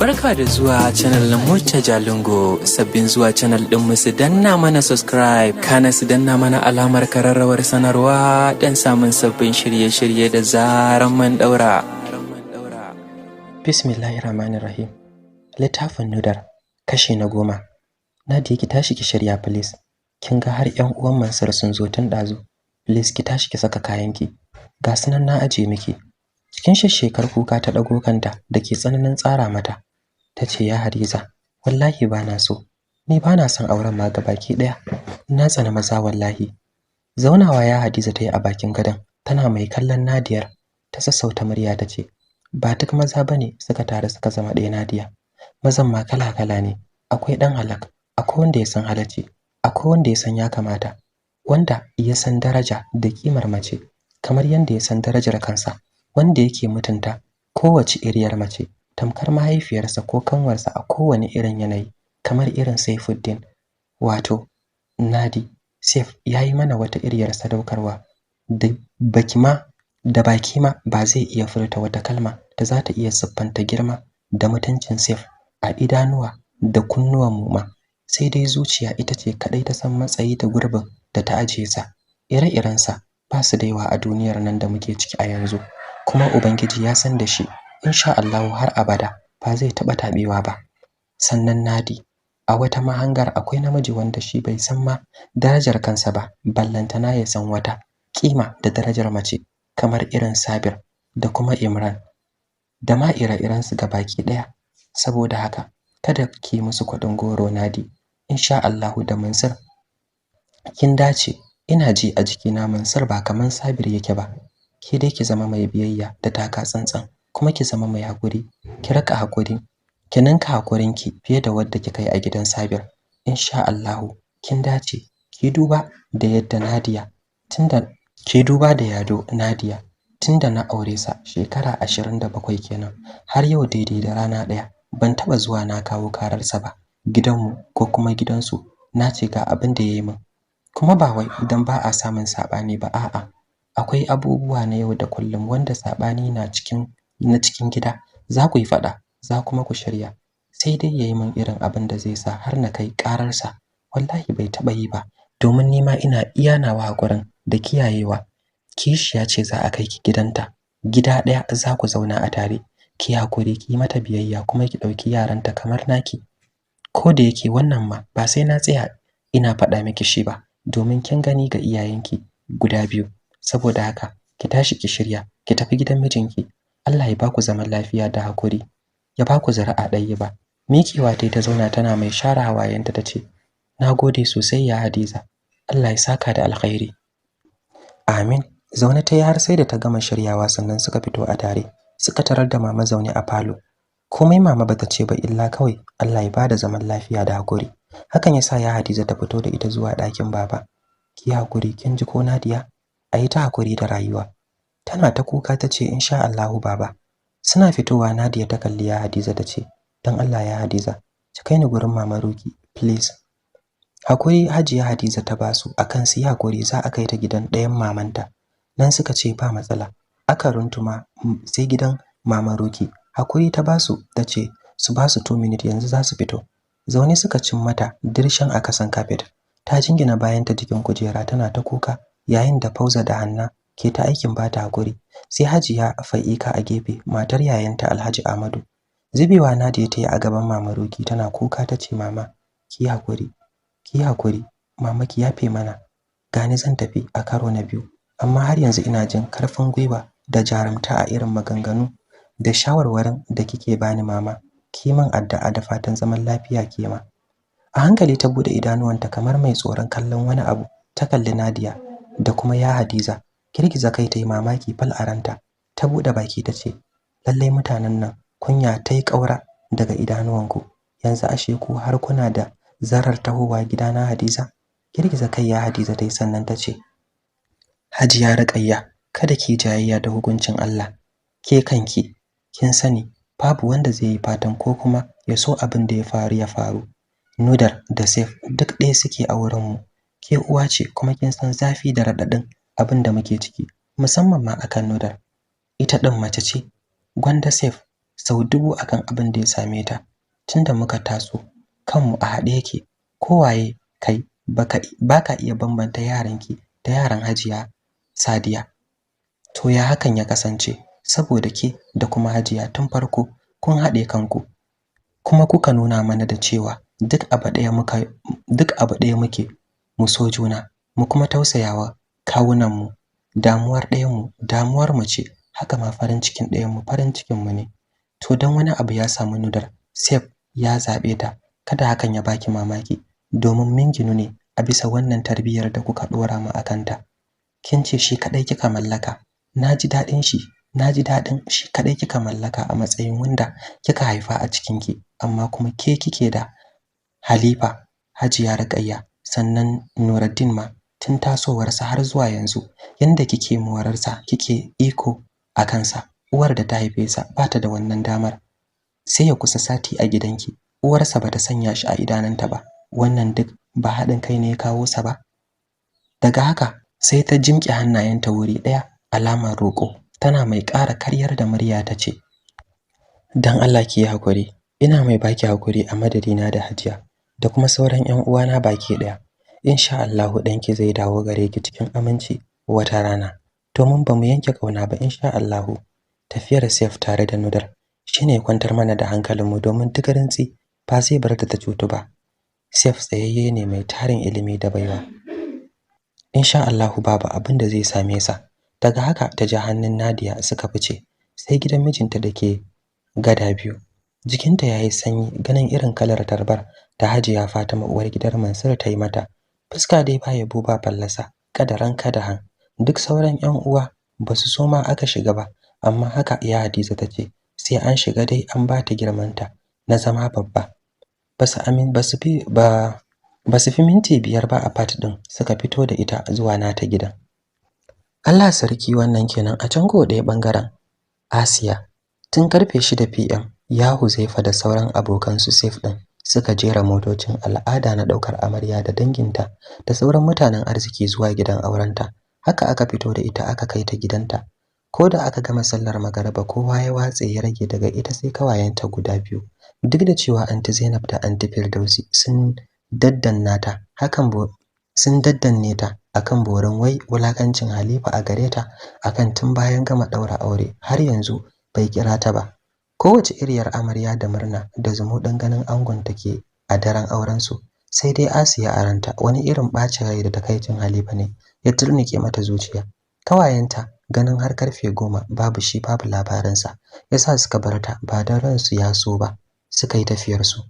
Barka da zuwa channel na Murtaja Lungo. Sabbin zuwa channel din mu su danna mana subscribe, kana su danna mana alamar kararrawar sanarwa dan samun sabbin shirye-shirye da zaran mun daura. Bismillahirrahmanirrahim. Littafin Nudar, kashi na 10. Nadiya ki tashi ki shirya please. Kin ga har ƴan uwan Mansur sun zo tun dazu. Please ki tashi ki saka kayanki. Ga sunan na aje miki. Cikin shekar kuka ta dago kanta dake tsananin tsara mata. Tace ya Hadiza, wallahi bana so. Ni bana son auren ma gabaki daya. Na tsana maza wallahi. Zaunawa ya Hadiza tayi a bakin gadon, tana mai kallon Nadiyar. Ta sassauta murya tace, ba duk maza bane suka tare suka zama ɗaya Nadiya. Mazan ma kala-kala ne. Akwai dan halak, akwai wanda ya san halacci, akwai wanda ya san ya kamata, wanda ya san daraja da kimar mace, kamar yanda ya san darajar kansa, wanda yake mutunta kowace iriyar mace, tamkar mahaifiyarsa ko kanwarsa a kowane irin yanayi, kamar irin Saifuddin. Wato Nadi, Saif yayi mana wata iriyar sadaukarwa da baki ma ba zai iya furta wata kalma da za ta iya siffanta girma da mutuncin Saif a idanuwa da kunnuwan mu ma. Sai dai zuciya ita ce kadai ta san matsayi da gurbin da ta ajiye sa. Ire-irensa ba su da yawa a duniyar nan da muke ciki a yanzu, kuma ubangiji ya san da shi. Insha Allah har abada ba zai taba tabewa ba. Sannan Nadi, a wata mahangar akwai namiji wanda shi bai san ma darajar kansa ba, ballantana ya san wata kima da darajar mace, kamar irin Sabir da kuma Imran da ma ire-iren su gabaki daya. Saboda haka kada ki musu kwadin goro Nadi. Insha Allah da Mansur kin dace. Ina ji a jikina Mansur ba kaman Sabir yake ba. Ki dai ki zama mai biyayya da taka tsantsan, kuma ki zama mai hakuri. Ki raka hakuri, ki ninka hakurinki fiye da wanda kika yi a gidan Sabir. Insha Allah kin dace. Ki duba da yadda Nadiya Nadiya tunda na aure sa shekara 27 kenan, har yau daidai da rana daya ban taba zuwa na kawo kararsa ba gidanmu ko kuma gidansu na ce ga abin da yayi min. Kuma ba wai idan ba a samun sabani ba, a'a, akwai abubuwa na yau da kullum wanda sabani na cikin gida za ku yi fada, za kuma ku shirya, sai dai yayi min irin abin da zai sa har na kai kararsa. Wallahi bai taba yi ba, domin nima ina iya nawa hakurin da kiyayewa. Kishiya ce za a kai ki gidanta, gida daya za ku zauna a tare. Ki hakuri, ki mata biyayya, kuma ki dauki yaranta kamar naki. Ko da yake wannan ma ba sai na tsaya ina faɗa miki shi ba, domin kin gani ga iyayenki guda biyu. Saboda haka ki tashi ki shirya, ki tafi gidan mijinki. Allah ya baku zaman lafiya da hakuri, ya baku zuri'a ɗaya ba. Mikiwa ta zauna tana mai share hawayenta tace, nagode sosai ya Hadiza, Allah ya saka da alkhairi. Amin. Zaune ta yi har sai da ta gama shiryawa sannan suka fito a tare. Suka tarar da mama zaune a falo. Komai mama bata ce ba illa kawai Allah ya bada zaman lafiya da hakuri. Hakan yasa ya Hadiza ta fito da ita zuwa ɗakin baba. Ki hakuri, kin ji ko Nadiya? Ayi ta hakuri da rayuwa. Tana ta kuka tace insha Allah baba. Suna fitowa Nadiya ta kalli ya Hadiza tace, dan Allah ya Hadiza, ki kai ni gurin mama Ruki please. Hakuri Hajiya Hadiza ta basu akan su yi hakuri za a kai ta gidan ɗayan mamanta. Nan suka ce ba matsala. Aka runtuma sai gidan mama Ruki. Hakuri ta basu tace su basu 2 minutes yanzu za su fito. Zaune suka cin mata dirshan a kasan carpet. Ta jingina bayanta jikin kujera tana ta kuka, yayin da Fauza da Hanna ke ta aikin bata hakuri. Sai Hajiya Fa'ika a gefe, matar yayanta Alhaji Ahmadu. Zubewa Nadiya ta yi a gaban mama Ruki tana kuka tace mama, ki hakuri. Ki hakuri, mama ki yafe mana. Gani zan tafi a karo na biyu, amma har yanzu ina jin karfin gwiwa da jarumta a irin maganganu da shawarwarin da kike bani mama. Ki min addu'a da fatan zaman lafiya ke ma. A hankali ta bude idanuwanta kamar mai tsoron kallon wani abu. Ta kalli Nadiya da kuma ya Hadiza. Girgiza kai ta yi mamaki fal a ranta. Ta bude baki ta ce, lallai mutanen nan kunya ta yi kaura daga idanuwanku. Yanzu ashe ku har kuna da zarar tahowa gidana Hadiza? Girgiza kai ya Hadiza ta yi sannan ta ce, Hajiya Raqayya, kada ki jayayya da hukuncin Allah. Ke kanki kin sani babu wanda zai yi fatan ko kuma ya so abin da ya faru. Nudar da Saif duk ɗaya suke a wurinmu. Ke uwa ce kuma kin san zafi da raɗaɗin abin da muke ciki, musamman ma akan Nudar. Ita ɗin mace ce, gwanda Saif sau dubu akan abin da ya same ta. Tunda muka taso kanmu a haɗe yake, kowaye kai baka iya bambanta yaranki da yaran Hajiya Sadiya. To ya hakan ya kasance? Saboda ke da kuma Hajiya tun farko kun haɗe kanku, kuma kuka nuna mana da cewa duk abu ɗaya muke, mu so juna mu kuma tausayawa kawunanmu. Damuwar ɗayanmu damuwar mu ce, haka ma farin cikin ɗayanmu farin cikin mu ne. To dan wani abu ya samu Nudar, Saif ya zabe ta, kada hakan ya baki mamaki, domin min ginu ne a bisa wannan tarbiyyar da kuka dora mu akan ta. Kin ce shi kadai kika mallaka. Naji dadin shi, naji dadin shi kadai kika mallaka a matsayin wanda kika haifa a cikin ki, amma kuma ke kike da Halifa, Hajiya Rukayya, sannan Nuruddin ma tun tasowarsa har zuwa yanzu, yanda kike morarsa, kike iko a kansa. Uwar da ta haife sa bata da wannan damar. Sai ya kusa sati a gidanki, uwarsa bata sanya shi a idananta ba. Wannan duk ba haɗin kai ne ya kawo sa ba. Daga haka sai ta jimƙe hannayenta wuri ɗaya alamar roƙo, tana mai ƙara karyar da murya ta ce, dan Allah ki yi hakuri, ina mai baki hakuri a madadina da Hajiya da kuma sauran ƴan uwana baki ɗaya. Insha Allah danki zai dawo gare ki cikin aminci wata rana. To mun ba mu yanke kauna ba insha Allah. Tafiyar Saif tare da Nudar shine kwantar mana da hankalinmu, domin duk rintsi ba zai bar ta cutu ba. Saif tsayayye ne mai tarin ilimi da baiwa. Insha Allah babu abin da zai same sa. Daga haka ta ji hannun Nadia suka fice sai gidan mijinta dake gada biyu. Jikinta yayi sanyi ganin irin kalar tarbar da Hajiya Fatima uwar gidan Mansur ta yi mata. Fuska dai ba yabo ba fallasa, kadaran kadahan. Duk sauran ƴan uwa basu so ma aka shiga ba, amma haka ya Hadiza tace sai an shiga dai an bata girmanta na zama babba. Basu fi minti biyar ba a part din suka fito da ita zuwa nata gidan. Allah sarki, wannan kenan. A can ko ɗaya bangaren Asiya, tun karfe 6 PM ya Huzaifa da sauran abokan su Saif din suka jera motocin al'ada na daukar amarya da danginta da sauran mutanen arziki zuwa gidan aurenta. Haka aka fito da ita aka kai ta gidanta. Ko da aka gama sallar magariba kowa ya watse ya rage daga ita sai kawayenta guda biyu. Duk da cewa Anti Zainab da Anti Firdausi sun daddanne ta akan borin wai wulakancin Halifa a gareta akan tun bayan gama daura aure har yanzu bai kira ta ba. Kowace iriyar amarya da murna da zumuɗin ganin angon take a daren auren su, sai dai Asiya a ranta wani irin bacin rai da takaicin Halifa ne ya turnike mata zuciya. Kawayenta ganin har karfe 10 babu shi babu labaransa yasa suka barta ba dan ransu ya so ba, suka yi tafiyar su.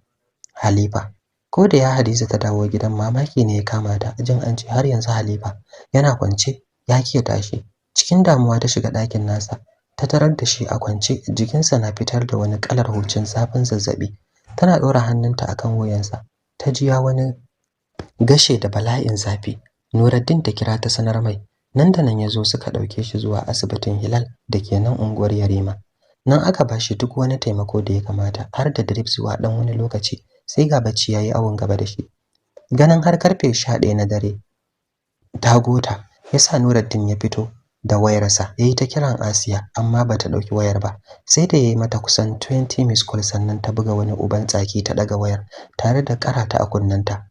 Halifa ko da ya Hadiza ta dawo gidan, mamaki ne ya kama ta jin an ce har yanzu Halifa yana kwance ya ke tashi. Cikin damuwa ta shiga ɗakin nasa, ta tarar da shi a kwance jikinsa na fitar da wani kalar hucin zafin zazzabi. Tana ɗora hannunta akan wuyansa, ta ji ya wani gashe da bala'in zafi. Nuruddin ta kira ta sanar mai, nan da nan ya zo suka ɗauke shi zuwa asibitin Hilal da ke nan unguwar Yarima. Nan aka ba shi duk wani taimako da ya kamata, har da drip zuwa ɗan wani lokaci, sai ga bacci yayi awon gaba da shi. Ganin har karfe 11 na dare ta gota yasa Nuruddin ya fito da wayarsa yayi ta kiran Asiya amma bata dauki wayar ba. Sai da yayi mata kusan 20 miss call sannan ta buga wani uban tsaki ta daga wayar tare da karata a kunnanta.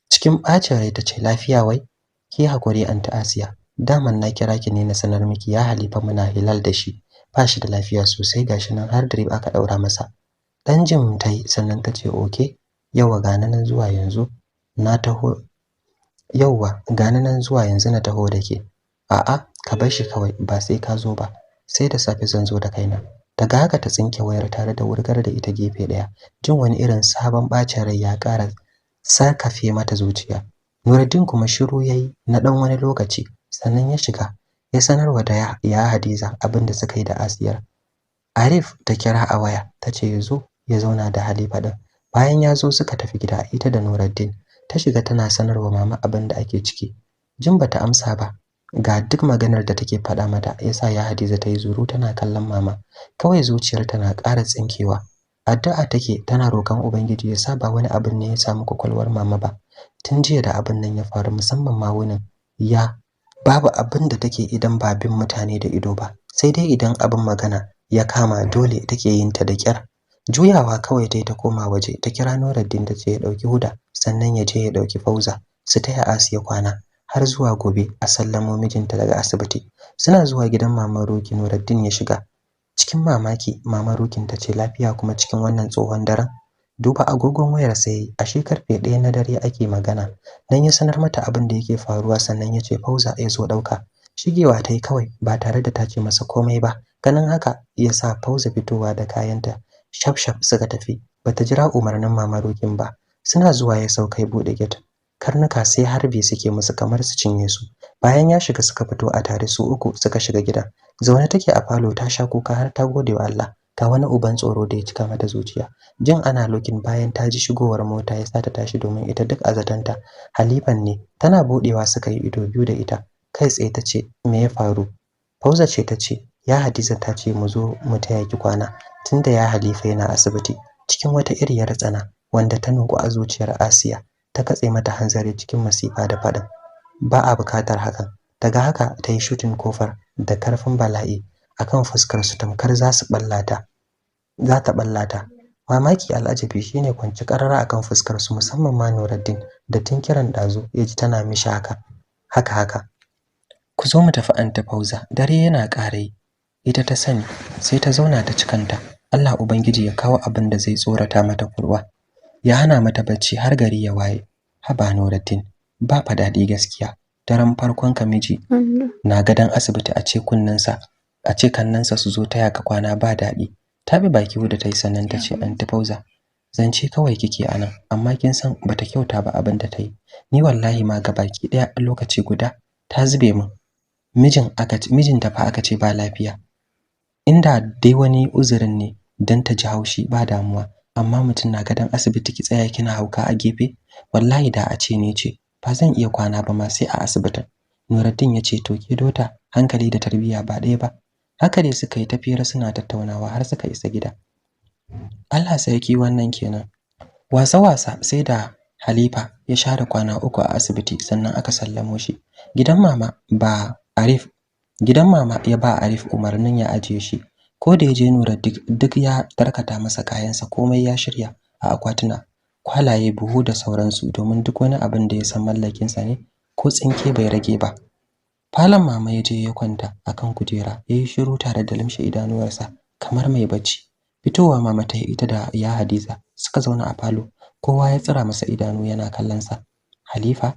Cikin bacin rai tace, lafiya wai? Ki hakuri Anti Asiya, daman na kira ki ne na sanar miki ya Halifa muna Hilal da shi, ba shi da lafiya sosai, gashi nan har drip aka daura masa. Dan jim tai sannan tace okay, yawa gani nan zuwa yanzu na taho. Yauwa gani nan zuwa yanzu na taho da ke. A'a ka bar shi kawai, ba sai ka zo ba, sai da safe zan zo da kaina. Daga haka ta tsinke wayar tare da wurgar da ita gefe daya, jin wani irin sabon bacin rai ya ƙara sarkafe mata zuciya. Nuruddin kuma shiru yayi na dan wani lokaci sannan ya shiga ya sanarwa da ya Hadiza abinda suka yi da Asiyar. Arif ta kira a waya tace yazo ya zauna da Halifa din. Bayan ya zo suka tafi gida ita da Nuruddin. Ta shiga tana sanarwa mama abinda ake ciki. Jin bata amsa ba ga duk maganar da take faɗa mata yasa ya Hadiza ta yi zuru tana kallon mama. Kawai zuciyarta na ƙara tsinkewa. Addu'a take tana roƙon Ubangiji ya sa ba wani abin ne ya samu kwakwalwar mama ba. Tun jiya da abin nan ya faru, musamman ma wunin ya babu abin da take idan ba bin mutane da ido ba. Sai dai idan abin magana ya kama dole take yin ta da kyar. Juyawa kawai ta koma waje ta kira Nuruddin ta ce ya dauki Huda sannan ya je ya dauki Fauza su taya Asiya kwana har zuwa gobe a sallamo mijinta daga asibiti. Suna zuwa gidan Mama Roki Nuruddin ya shiga. Cikin mamaki Mama Rokin ta ce lafiya kuma cikin wannan tsohon daren. Duba agogon wayar sai ashe karfe 1 na dare ake magana. Dan ya sanar mata abin da yake faruwa sannan ya ce Fauza ya zo dauka. Shigewa ta yi kawai ba tare da ta ce masa komai ba. Ganin haka ya sa Fauza fitowa da kayanta. Shaf suka tafi. Bata jira umarnin Mama Rokin ba. Suna zuwa ya saukai bude gate. Karnuka sai harbi suke musu kamar su cinye su. Bayan ya shiga suka fito a tare su uku suka shiga gidan. Zaune take a falo ta sha kuka har ta gode wa Allah. Ga wani uban tsoro da ya cika mata zuciya. Jin ana lokin bayan ta ji shigowar mota ya sa ta tashi domin ita duk azatanta Halifan ne. Tana budewa suka yi ido biyu da ita. Kai tsaye ta ce me ya faru? Fauza ce ta ce ya Hadiza ta ce mu zo mu taya ki kwana tunda ya Halifa yana asibiti. Cikin wata iriyar tsana wanda ta nuku a zuciyar Asiya ta katse mata hanzari cikin masifa da faɗin ba a bukatar hakan. Daga haka ta yi shutin kofar da karfin bala'i akan fuskar su tamkar za ta ballata. Mamaki al'ajabi shine kwanci karara akan fuskar su musamman ma Nuruddin da tun kiran dazu yaji tana mishi haka. Ku zo mu tafi Anta Fauza, dare yana ƙare. Ita ta sani sai ta zauna ta cikanta. Allah ubangiji ya kawo abin da zai tsorata mata kurwa. Ya hana mata bacci har gari ya waye. Haba Nuruddin, ba fa dadi gaskiya. Daren farkon ka miji na gadan asibiti a ce kannansa su zo taya ka kwana ba dadi. Ta bi baki da tai sannan ta ce Anta Fauza, zance kawai kike anan amma kin san bata kyauta ba abin da ta yi. Ni wallahi ma ga baki daya a lokaci guda ta zube min. Mijinta fa aka ce ba lafiya. Inda dai wani uzurin ne dan ta ji haushi ba damuwa, amma mutum na gadan asibiti ki tsaya kina hauka a gefe. Wallahi da a ce ne ce ba zan iya kwana ba ma sai a asibitin. Nuruddin ya ce to ke dota hankali da tarbiyya ba ɗaya ba. Haka dai suka yi tafiyar suna tattaunawa har suka isa gida. Allah sarki wannan kenan. Wasa sai da Halifa ya share kwana 3 a asibiti sannan aka sallamo shi. Gidan mama ya ba Arif umarnin ya ajiye shi. Ko da ya je Nuruddin duk ya tarkata masa kayansa komai ya shirya a akwatuna, kwalaye, buhu da sauransu domin duk wani abin da ya san mallakinsa ne ko tsinke bai rage ba. Falon mama ya je ya kwanta akan kujera yayi shiru tare da limshe idanuwarsa kamar mai bacci. Fitowa mama ta ita da ya Hadiza suka zauna a falo. Kowa ya tsira masa idanu yana kallon sa. Halifa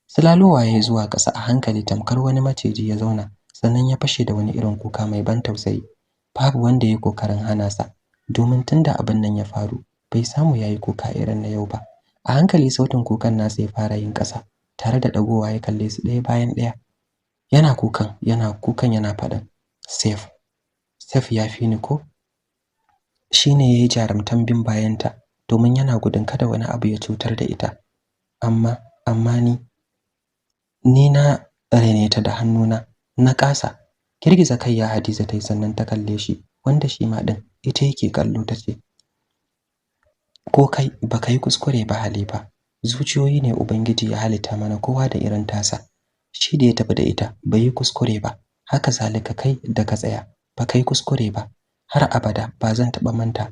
sulalowa yayi zuwa ƙasa a hankali tamkar wani maciji ya zauna sannan ya fashe da wani irin kuka mai ban tausayi. Babu wanda yayi kokarin hana sa domin tunda abin nan ya faru bai samu yayi kuka irin na yau ba. A hankali sautin kukan nasa ya fara yin ƙasa tare da dagowa ya kalle su ɗaya bayan ɗaya. Yana kukan yana faɗin Safe ya fi ni ko? Shine yayi jarumtan bin bayanta domin yana gudun kada wani abu ya cutar da ita. Amma ni na rene ta da hannuna na kasa. Girgiza kai ya Hadiza tai sannan ta kalle shi wanda shi ma din ita yake kallo tace ko kai baka yi kuskure ba Halifa. Zuciyoyi ne ubangiji ya halitta mana kowa da irin tasa. Shi da ya tafi da ita bai yi kuskure ba. Haka zalika kai da ka tsaya baka yi kuskure ba. Har abada ba zan taba manta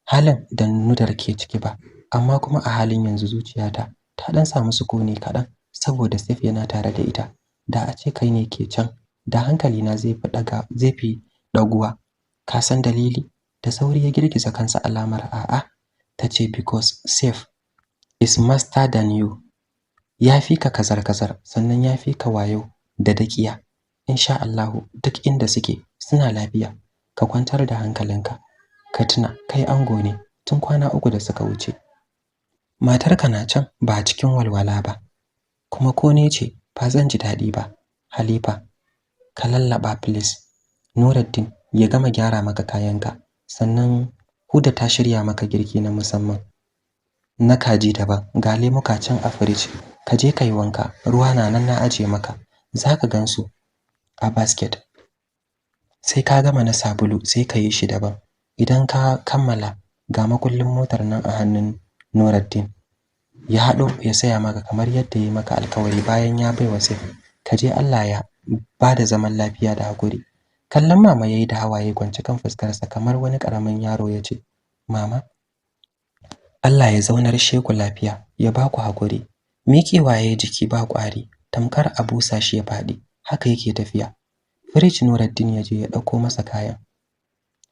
halin da Nudar ke ciki ba. Amma kuma a halin yanzu zuciyata ta dan samu sukuni kaɗan saboda Saif yana tare da ita. Da a ce kai ne ke can da hankalina zai fi daguwa. Ka san dalili? Da sauri ya girgiza kansa alamar a'a. Tace because Saif is master than you. Ya fi ka kazar-kazar sannan ya fi ka wayo da dakiya. Insha Allah duk inda suke suna lafiya. Ka kwantar da hankalinka. Ka tuna kai ango ne tun kwana 3 da suka wuce. Matarka na can ba cikin walwala ba. Kuma ko ne ce ba zan ji dadi ba. Halifa ka lallaba please. Nuruddin ya gama gyara maka kayanka sannan Huda ta shirya maka girki na musamman. Na kaji daban ga lemuka can a fridge. Ka je kai wanka, ruwa na nan na aje maka. Zaka gansu a basket. Sai ka gama na sabulu sai ka yi shi daban. Idan ka kammala ga makullin motar nan a hannun Nuruddin. Ya hado ya saya maka kamar yadda ya maka alkawari bayan ya baiwa Saif. Ka je Allah ya bada zaman lafiya da hakuri. Kallon mama yayi da hawaye kwance kan fuskarsa kamar wani karamin yaro ya ce, "Mama, Allah ya zaunar sheku lafiya, ya ba ku hakuri." Miƙewa yayi jiki ba ƙwari, tamkar a busa shi ya faɗi. Haka yake tafiya. Firij Nuruddin ya je ya ɗauko masa kayan.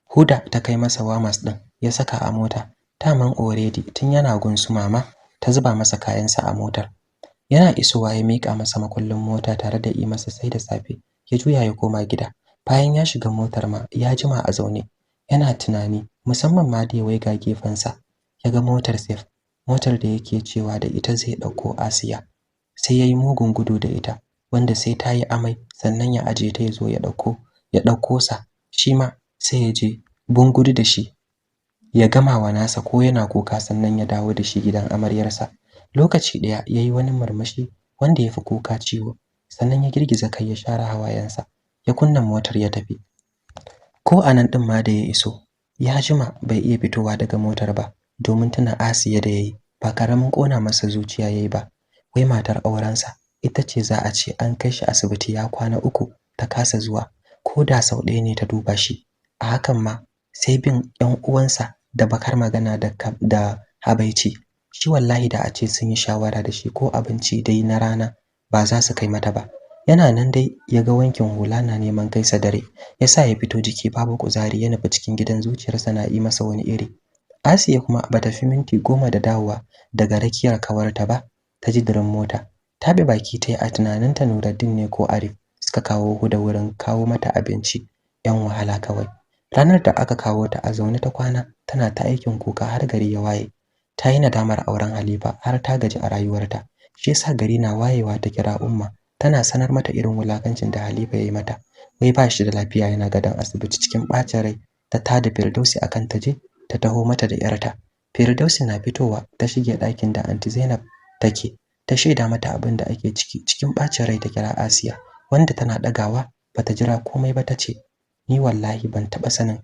Huda ta kai masa wamas ɗin, ya saka a mota. Taman already tun yana gunsu mama ta zuba masa kayansa a motar. Yana isowa ya mika masa makullin mota tare da yi masa sai da safe. Ya juya ya koma gida. Bayan ya shiga motar ma ya jima a zaune. Yana tunani musamman ma da ya waiga gefensa. Ya ga motar safe. Motar da yake cewa da ita zai ɗauko Asiya. Sai yayi mugun gudu da ita, wanda sai ta yi amai sannan ya aje ta ya zo ya ɗauko sa. Shi ma sai ya je bungudu da shi. Ya gama wa nasa ko yana kuka sannan ya dawo da shi gidan amaryarsa. Lokaci ɗaya ya yi wani murmushi wanda ya fi kuka ciwo, sannan ya girgiza kai ya share hawayensa, ya kunna motar ya tafi. Ko anan ɗin ma da ya iso, ya jima bai iya fitowa daga motar ba, domin tuna Asiya da yayi ba karamin ƙona masa zuciya yayi ba. Wai matar aurensa ita ce za a ce an kai shi asibiti ya kwana 3 ta kasa zuwa, ko da sau ɗaya ne ta duba shi. A hakan ma sai bin 'yan uwansa da bakar magana da habaici. Shi wallahi da a ce sun yi shawara da shi ko abinci dai na rana ba za su kai mata ba. Yana nan dai ya ga wankin hula na neman kaisa dare, yasa ya fito jiki babu kuzari ya nufi cikin gidan, zuciyarsa na yi masa wani iri. Asiya kuma bata fi minti 10 da dawowa daga rakiyar kawarta ba, ta ji dirin mota. Ta bi baki ta yi a tunaninta Nuruddin ne ko Arif suka kawo Huda wurin kawo mata abinci. 'Yan wahala kawai. Ranar da aka kawo ta a zaune ta kwana tana ta aikin kuka har gari ya waye. Ta yi nadamar auren Halifa har ta gaji a rayuwarta. Shi yasa gari na wayewa ta kira Umma tana sanar mata irin wulakancin da Halifa ya yi mata. Wai ba shi da lafiya yana gadon asibiti. Cikin ɓacin rai ta tada Firdausi akan ta je ta taho mata da 'yarta. Firdausi na fitowa ta shige ɗakin da Aunty Zainab take. Ta shaida mata abin da ake ciki. Cikin ɓacin rai ta kira Asiya, wanda tana ɗagawa bata jira komai ba ta ce, "Ni wallahi ban taɓa sanin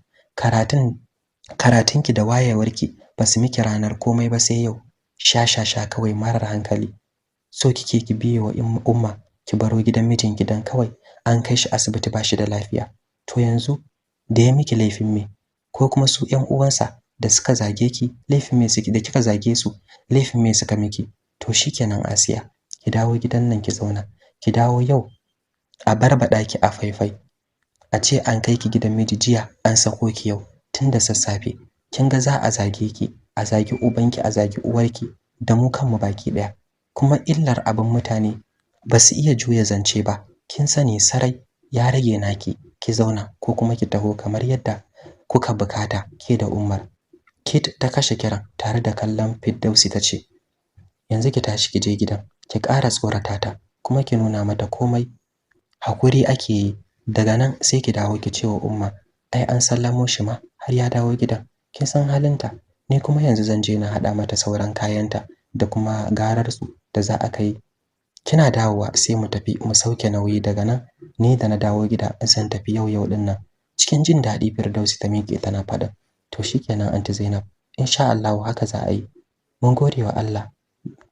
karatunki da wayewarki ba su miki ranar komai ba sai yau. Sha kawai marar hankali. So kike ki biye wa Umma ki baro gidan mijin gidan kawai an kai shi asibiti ba shi da lafiya. To yanzu da ya miki laifin me? Ko kuma su 'yan uwansa da suka zage ki laifin me suke, da kika zage su laifin me suka miki? To shikenan Asiya, ki dawo gidan nan ki zauna. Ki dawo yau a barbada ki a faifai. A ce an kai ki gidan miji jiya an sako ki yau tun da sassafe. Kin ga za a zage ki, a zagi ubanki, a zagi uwarki da mu kanmu baki daya. Kuma illar abin mutane ba su iya juya zance ba. Kin sani sarai, ya rage naki ki zauna ko kuma ki taho kamar yadda kuka bukata ke da Ummar." Kit ta kashe kiran tare da kallon Firdausi ta ce, "Yanzu ki tashi ki je gidan, ki ƙara tsorata ta kuma ki nuna mata komai hakuri ake yi. Daga nan sai ki dawo ki ce wa Umma ai an sallamo shi ma har ya dawo gidan. Kin san halinta. Ni kuma yanzu zan je na hada mata sauran kayanta da kuma garar su da za a kai. Kina dawowa sai mu tafi mu sauke nauyi, daga nan ni da na dawo gida zan tafi yau din nan." Cikin jin daɗi Firdausi ta miƙe tana faɗin, "To shikenan Aunty Zainab, insha Allah haka za a yi. Mun gode wa Allah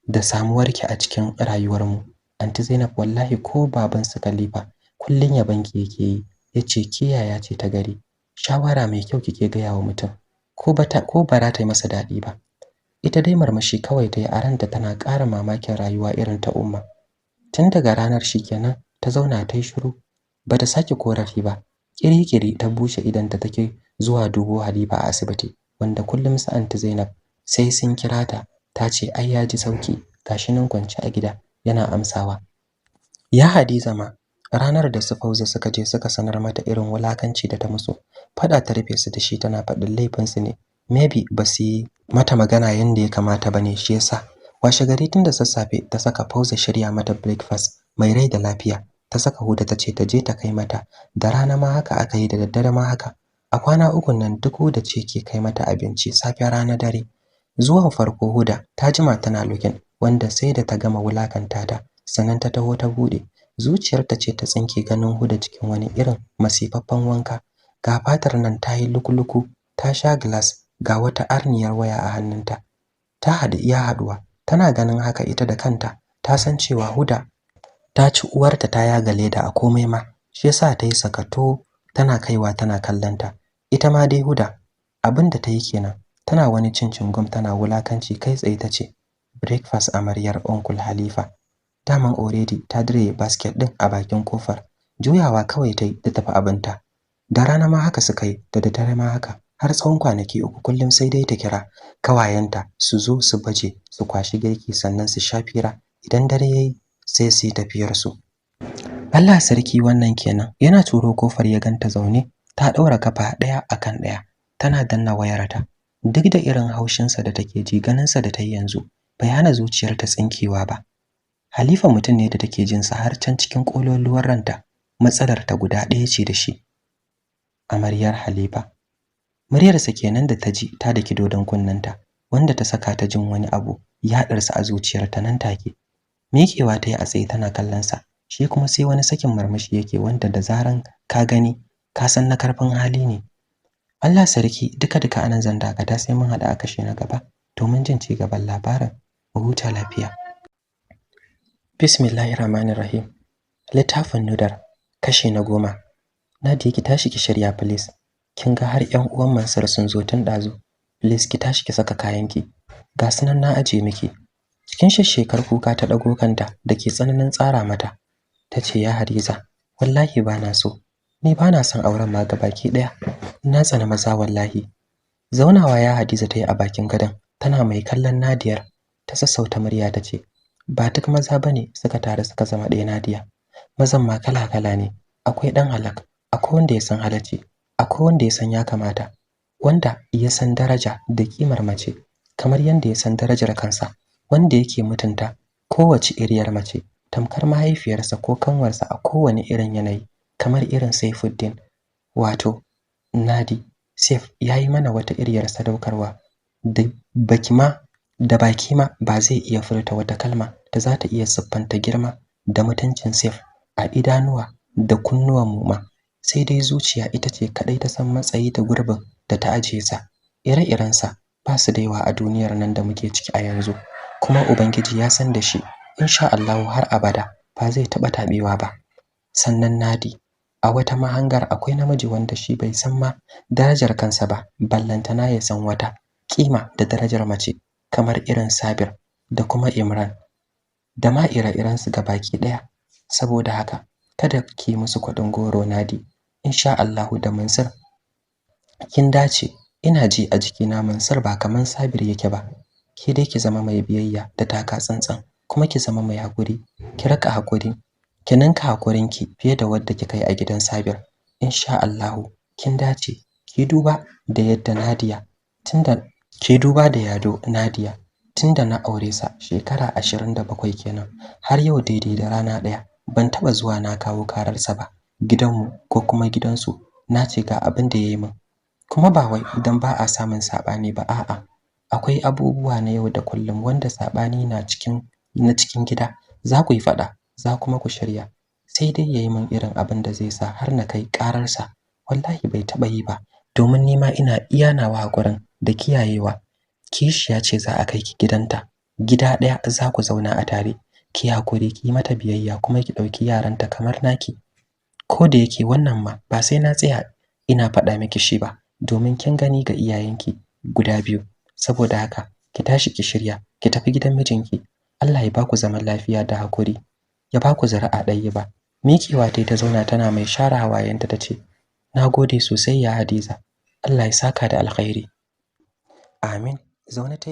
da samuwarki a cikin rayuwarmu. Aunty Zainab wallahi ko baban su Khalifa kullun yabanki yake yi, yace ke yaya ce ta gari. Shawara mai kyau kike ga wa mutum. Ko bara ta yi masa daɗi ba." Ita dai marmashi kawai ta yi a ranta, tana ƙara mamakin rayuwa irin ta Umma. Tun daga ranar shikenan ta zauna ta yi shiru, bata sake korafi ba. Kirikiri ta bushe idan ta take zuwa dubo Halifa a asibiti, wanda kullum sa Aunty Zainab sai sun kira ta, ta ce ai ya ji sauki, gashi nan kwance a gida yana amsawa. Ya Hadiza ma ranar da su Fauza suka je suka sanar mata irin wulakanci da ta musu, fada ta rufe su da shi, tana faɗin laifin su ne, maybe ba su yi mata magana yanda ya kamata bane, shi yasa. Washe gari tun da sassafe ta saka Fauza shirya mata breakfast mai rai da lafiya. Ta saka Huda ta ce ta je ta kai mata. Da rana ma haka aka yi, da daddare ma haka. A kwana ukun nan duk Huda ce ke kai mata abinci safe rana dare. Zuwan farko Huda ta jima tana looking, wanda sai da ta gama wulakanta ta sannan ta taho ta bude. Zuciyarta ce ta tsinke ganin Huda cikin wani irin masifaffen wanka. Ga fatar nan ta yi lukuluku, ta sha glass, ga wata arniyar waya a hannunta. Ta hadu iya haduwa. Tana ganin haka ita da kanta ta san cewa Huda ta ci uwarta ta yaga leda a komai ma, shi yasa ta yi sakato tana kaiwa tana kallanta. Ita ma dai Huda abin da ta yi kenan, tana wani cin cingum tana wulakanci kai tsaye ta ce, breakfast amaryar Uncle Halifa. Daman already ta dire basket din a bakin kofar. Juyawa kawai ta yi ta tafi abinta. Da rana ma haka suka yi, da daddare ma haka. Har tsawon kwanaki uku kullum sai dai ta kira kawayenta su zo su baje su kwashi girki sannan su sha fira. Idan dare yayi sai su yi tafiyar su. Allah sarki wannan kenan. Yana turo kofar ya ganta zaune ta daura kafa daya akan daya. Tana danna wayarta. Duk da irin haushinsa da take ji ganinsa da ta yi yanzu bai hana zuciyarta tsinkewa ba. Halifa mutum ne da take jin sa har can cikin kololuwar ranta. Matsalar ta guda ɗaya ce da shi. Amaryar Halifa. Muryarsa kenan da ta ji ta daki dodon kunnanta, wanda ta saka ta jin wani abu ya darsa a zuciyarta nan take. Miƙewa ta yi a tsaye tana kallon sa, shi kuma sai wani sakin murmushi yake wanda da zaran ka gani ka san na karfin hali ne. Allah sarki, duka anan zan dakata sai mun hada a kashe na gaba domin jin ci gaban labarin. Mu huta lafiya. Bismillahirrahmanirrahim. Littafin Nudar, kashi na 10. Nadiya ki tashi ki shirya please. Kin ga har ƴan uwan Mansur sun zo tun dazu. Please ki tashi ki saka kayanki. Ga sunan na aje miki. Cikin shekar kuka ta dago kanta dake tsananin tsara mata. Tace ya Hadiza, wallahi bana so. Ni bana son auren ma gabaki daya. Na tsana maza wallahi. Zaunawa ya Hadiza tayi a bakin gadon, tana mai kallon Nadiyar. Ta sassauta murya tace, ba duk maza bane suka tare suka zama ɗaya Nadiya. Mazan ma kala-kala ne. Akwai dan halak, akwai wanda ya san halacci, akwai wanda ya san ya kamata, wanda ya san daraja da kimar mace, kamar yanda ya san darajar kansa, wanda yake mutunta kowace iriyar mace, tamkar mahaifiyarsa ko kanwarsa a kowane irin yanayi, kamar irin Saifuddin. Wato Nadi, Saif yayi mana wata iriyar sadaukarwa da baki ma ba zai iya furta wata kalma da za ta iya siffanta girma da mutuncin Saif a idanuwa da kunnuwan mu ma. Sai dai zuciya ita ce kadai ta san matsayi da gurbin da ta ajiye sa. Ire-irensa ba su da yawa a duniyar nan da muke ciki a yanzu, kuma ubangiji ya san da shi. Insha Allah har abada ba zai taba tabewa ba. Sannan Nadi, a wata mahangar akwai namiji wanda shi bai san ma darajar kansa ba, ballantana ya san wata kima da darajar mace, kamar irin Sabir da kuma Imran da ma ire-irensu gabaki daya. Saboda haka kada ki musu kwadin goro Nadi. Insha Allah da Mansur kin dace. Ina ji a jikina Mansur ba kaman Sabir yake ba. Ki dai ki zama mai biyayya da taka tsantsan, kuma ki zama mai hakuri. Ki raka hakuri, ki ninka hakurinki fiye da wanda kika yi a gidan Sabir. Insha Allah kin dace. Ki duba da yadda Nadiya Nadiya tunda na aure sa shekara 27 kenan, har yau daidai da rana daya ban taba zuwa na kawo kararsa ba gidanmu ko kuma gidansu. Na ce ga abin da yayi min, kuma ba wai idan ba a samun sabani ba, a'a akwai abubuwa na yau da kullum wanda sabani na cikin gida za ku yi fada, za kuma ku shirya, sai dai yayi min irin abin da zai sa har na kai kararsa. Wallahi bai taba yi ba, domin ni ma ina iya nawa hakurin da kiyayewa. Kishiya ce za a kai ki gidanta, gida daya za ku zauna a tare. Ki hakuri, ki mata biyayya, kuma ki dauki yaranta kamar naki. Ko da yake wannan ma ba sai na tsaya ina faɗa miki shi ba, domin kin gani ga iyayenki guda biyu. Saboda haka ki tashi ki shirya ki tafi gidan mijinki. Allah ya baku zaman lafiya da hakuri, ya baku zuri'a ɗayyiba. Miƙewa ta zauna tana mai share hawayenta tace, nagode sosai ya Hadiza, Allah ya saka da alkhairi. Amin. Zaune ta